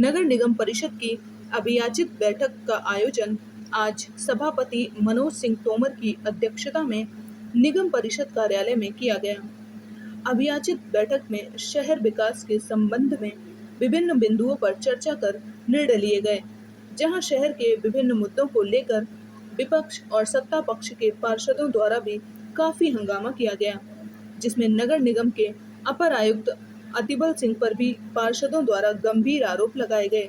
नगर निगम परिषद की अभियाचित बैठक का आयोजन आज सभापति मनोज सिंह तोमर की अध्यक्षता में निगम परिषद कार्यालय में किया गया। अभियाचित बैठक में शहर विकास के संबंध में विभिन्न बिंदुओं पर चर्चा कर निर्णय लिए गए, जहां शहर के विभिन्न मुद्दों को लेकर विपक्ष और सत्ता पक्ष के पार्षदों द्वारा भी काफी हंगामा किया गया, जिसमें नगर निगम के अपर आयुक्त अतिबल सिंह पर भी पार्षदों द्वारा गंभीर आरोप लगाए गए।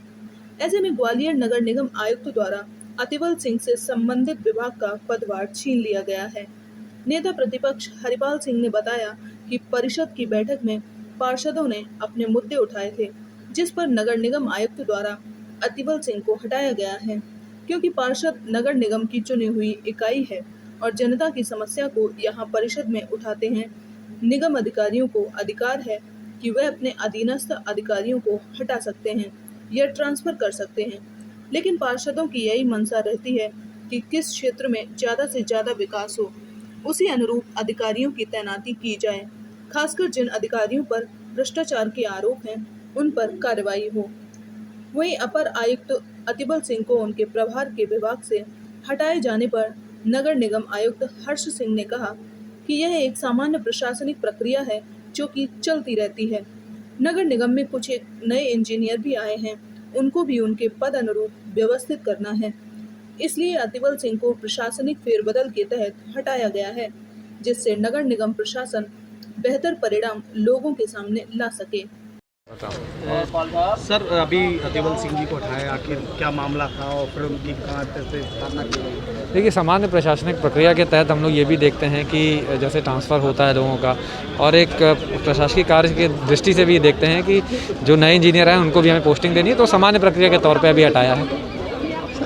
ऐसे में ग्वालियर नगर निगम आयुक्त द्वारा अतिबल सिंह से संबंधित विभाग का पदभार छीन लिया गया है। नेता प्रतिपक्ष हरिपाल सिंह ने बताया कि परिषद की बैठक में पार्षदों ने अपने मुद्दे उठाए थे, जिस पर नगर निगम आयुक्त द्वारा अतिबल सिंह को हटाया गया है, क्योंकि पार्षद नगर निगम की चुनी हुई इकाई है और जनता की समस्या को यहाँ परिषद में उठाते हैं। निगम अधिकारियों को अधिकार है कि वह अपने अधीनस्थ अधिकारियों को हटा सकते हैं या ट्रांसफर कर सकते हैं, लेकिन पार्षदों की यही मंशा रहती है कि किस क्षेत्र में ज़्यादा से ज़्यादा विकास हो, उसी अनुरूप अधिकारियों की तैनाती की जाए। खासकर जिन अधिकारियों पर भ्रष्टाचार के आरोप हैं, उन पर कार्रवाई हो। वहीं अपर आयुक्त अतिबल सिंह को उनके प्रभार के विभाग से हटाए जाने पर नगर निगम आयुक्त हर्ष सिंह ने कहा कि यह एक सामान्य प्रशासनिक प्रक्रिया है जो कि चलती रहती है। नगर निगम में कुछ एक नए इंजीनियर भी आए हैं, उनको भी उनके पद अनुरूप व्यवस्थित करना है। इसलिए अतिबल सिंह को प्रशासनिक फेरबदल के तहत हटाया गया है, जिससे नगर निगम प्रशासन बेहतर परिणाम लोगों के सामने ला सके। सर, अभी अतिबल सिंह जी को हटाया, आखिर क्या मामला था और फिर उनकी कहाँ से स्थापना की गई? देखिए, सामान्य प्रशासनिक प्रक्रिया के तहत हम लोग ये भी देखते हैं कि जैसे ट्रांसफ़र होता है लोगों का, और एक प्रशासकीय कार्य की दृष्टि से भी देखते हैं कि जो नए इंजीनियर हैं उनको भी हमें पोस्टिंग देनी है, तो सामान्य प्रक्रिया के तौर पर अभी हटाया है।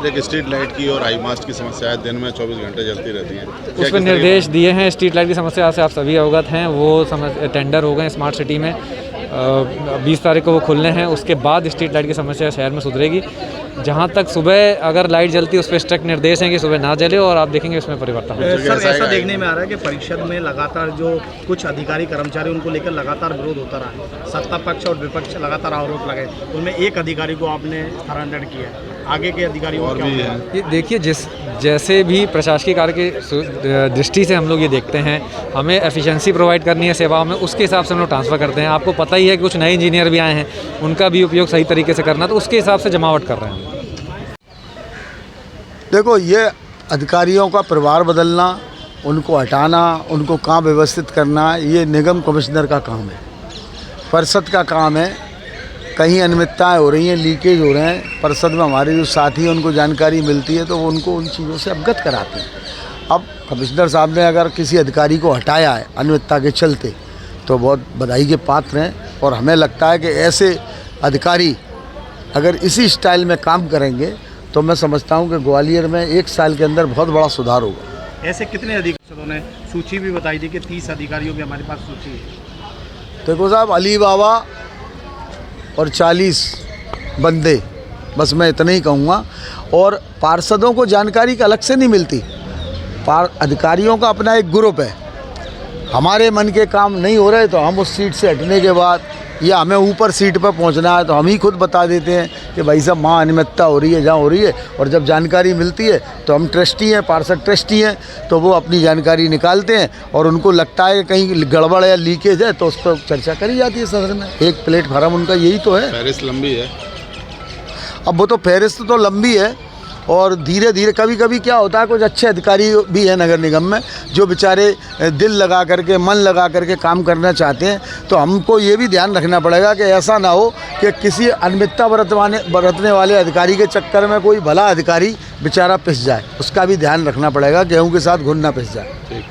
एक स्ट्रीट लाइट की और हाई मास्ट की समस्या है, दिन में 24 घंटे जलती रहती हैं। उस पर निर्देश दिए हैं। स्ट्रीट लाइट की समस्या से आप सभी अवगत हैं, वो टेंडर हो गए स्मार्ट सिटी में, 20 तारीख को वो खुलने हैं। उसके बाद स्ट्रीट लाइट की समस्या शहर में सुधरेगी। जहाँ तक सुबह अगर लाइट जलती है उस पर स्ट्रिक्ट निर्देश हैं कि सुबह ना जले, और आप देखेंगे उसमें परिवर्तन होगा। सर, ऐसा देखने में आ रहा है कि परिषद में लगातार जो कुछ अधिकारी कर्मचारी उनको लेकर लगातार विरोध होता रहा, सत्ता पक्ष और विपक्ष लगातार आरोप लगाए, उनमें एक अधिकारी को आपने स्थानांतरण किया, आगे के अधिकारियों और भी है। ये देखिए, जैसे भी प्रशासकीय कार्य की दृष्टि से हम लोग ये देखते हैं, हमें एफिशिएंसी प्रोवाइड करनी है सेवाओं में, उसके हिसाब से हम लोग ट्रांसफ़र करते हैं। आपको पता ही है कि कुछ नए इंजीनियर भी आए हैं, उनका भी उपयोग सही तरीके से करना, तो उसके हिसाब से जमावट कर रहे हैं। देखो, ये अधिकारियों का प्रभार बदलना, उनको हटाना, उनको काम व्यवस्थित करना, ये निगम कमिश्नर का काम है, परिषद का काम है। कहीं अनियमितताएँ हो रही हैं, लीकेज हो रहे हैं, परिषद में हमारे जो साथी हैं उनको जानकारी मिलती है तो वो उनको उन चीज़ों से अवगत कराते हैं। अब कमिश्नर साहब ने अगर किसी अधिकारी को हटाया है अनियमितता के चलते, तो बहुत बधाई के पात्र हैं, और हमें लगता है कि ऐसे अधिकारी अगर इसी स्टाइल में काम करेंगे तो मैं समझता हूं कि ग्वालियर में 1 साल के अंदर बहुत बड़ा सुधार होगा। ऐसे कितने अधिकारियों ने सूची भी बताई थी कि 30 अधिकारियों की हमारे पास सूची है। देखो साहब, अली बाबा और 40 बंदे, बस मैं इतना ही कहूँगा। और पार्षदों को जानकारी अलग से नहीं मिलती, अधिकारियों का अपना एक ग्रुप है। हमारे मन के काम नहीं हो रहे तो हम उस सीट से हटने के बाद, या हमें ऊपर सीट पर पहुंचना है तो हम ही खुद बता देते हैं कि भाई साहब वहाँ अनियमितता हो रही है, जहाँ हो रही है। और जब जानकारी मिलती है तो हम ट्रस्टी हैं, पार्षद ट्रस्टी हैं, तो वो अपनी जानकारी निकालते हैं, और उनको लगता है कि कहीं गड़बड़ या लीकेज है तो उस पर चर्चा करी जाती है सदन में। एक प्लेटफार्म उनका यही तो है। फहरिस्त लंबी है। अब वो तो फहरिस्त तो लंबी है, और धीरे धीरे कभी कभी क्या होता है, कुछ अच्छे अधिकारी भी हैं नगर निगम में जो बेचारे दिल लगा करके, मन लगा करके काम करना चाहते हैं। तो हमको ये भी ध्यान रखना पड़ेगा कि ऐसा ना हो कि किसी अनियमितता बरतने वाले अधिकारी के चक्कर में कोई भला अधिकारी बेचारा पिस जाए। उसका भी ध्यान रखना पड़ेगा, गेहूं के साथ घुन ना पिस जाए।